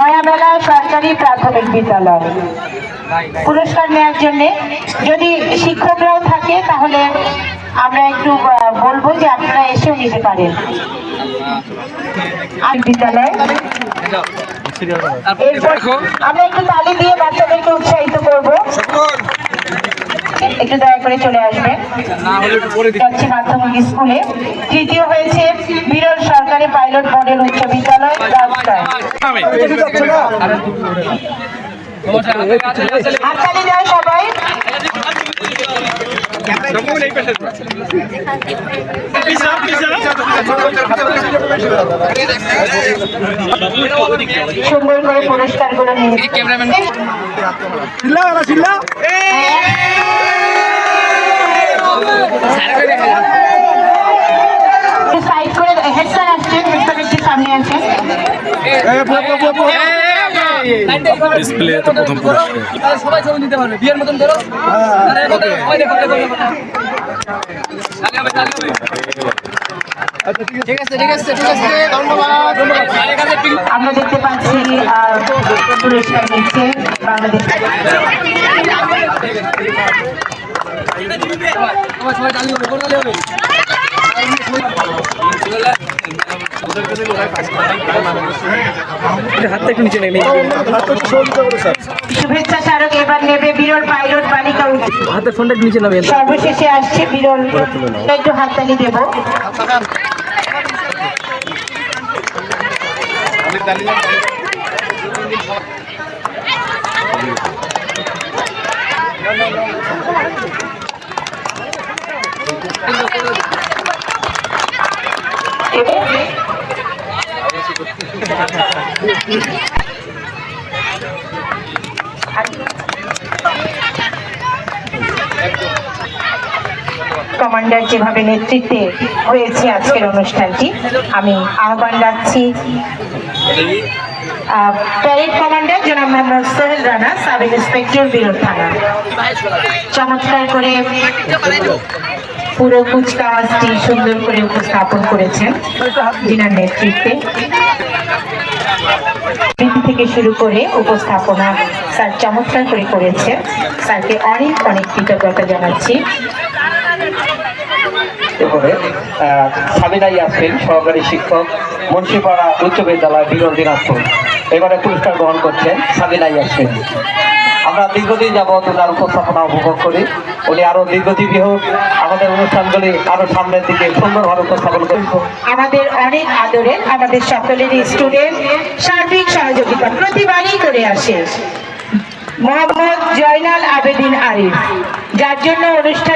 নয়ামেলা সরকারি প্রাথমিক বিদ্যালয়। পুরস্কার নেওয়ার জন্য যদি শিক্ষকরাও থাকে তাহলে আমরা একটু বলবো যে আপনারা এসেও নিতে পারেন। বিদ্যালয় আমরা একটু তালি দিয়ে বাচ্চাদেরকে উৎসাহিত করবো। একটু দয়া করে চলে আসবেন। যাচ্ছি মাধ্যমিক স্কুলে। তৃতীয় হয়েছে বিরল সরকারি পাইলট মডেল উচ্চ বিদ্যালয় রাজশাহী। হাততালি দেয় সবাই। সুন্দর করে পুরস্কারগুলো নিয়ে সাইড করে হেড স্যার আসছেন, হেড স্যার একটু সামনে আছেন। ডিসপ্লে তো প্রথম পুরস্কার সবাই ছবি নিতে পারবে বিয়ের মতন ধরো। ঠিক আছে ঠিক আছে ঠিক আছে ধন্যবাদ। আমরা দেখতে পাচ্ছি পুরস্কার নিচ্ছে বাংলাদেশ। সবাই তালি হবে, তালি হবে। হাতটা একটু নিচে নেই, শুভেচ্ছা স্মারক এবার নেবে বিরল পাইলট বালিকা উচ্চ। হাতের ফোনটা একটু নিচে নেবে। সর্বশেষে আসছে বিরল, একটু হাততালি দেব। কমান্ডার যেভাবে নেতৃত্বে হয়েছে আজকের অনুষ্ঠানটি, আমি আহ্বান রাখছি প্যারেড কমান্ডার জনাব মোহাম্মদ সোহেল রানা, সাব ইন্সপেক্টর বিরল থানা। চমৎকার করে পুরো কুচকাওয়াজটি সুন্দর করে উপস্থাপন করেছেন যিনার নেতৃত্বে। থেকে শুরু করে উপস্থাপনা স্যার চমৎকার করে করেছেন। স্যারকে অনেক অনেক কৃতজ্ঞতা জানাচ্ছি। সাবিনা ইয়াসমিন সহকারী শিক্ষক, মুন্সিপাড়া উচ্চ বিদ্যালয় বিরল দিনাজপুর। এবারে পুরস্কার গ্রহণ করছেন সাবিনা ইয়াসমিন। আমরা দীর্ঘদিন যাবৎ ওনার উপস্থাপনা উপভোগ করি। উনি আরো দীর্ঘজীবী হোক, আমাদের অনুষ্ঠানগুলি আরো সামনের দিকে সুন্দরভাবে উপস্থাপন করি। আমাদের অনেক আদরের, আমাদের সকলেরই স্টুডেন্ট, সার্বিক সহযোগিতা প্রতিবারই করে আসে মোহাম্মদ জয়নাল আবেদিন আরিফ, যার জন্য অনুষ্ঠান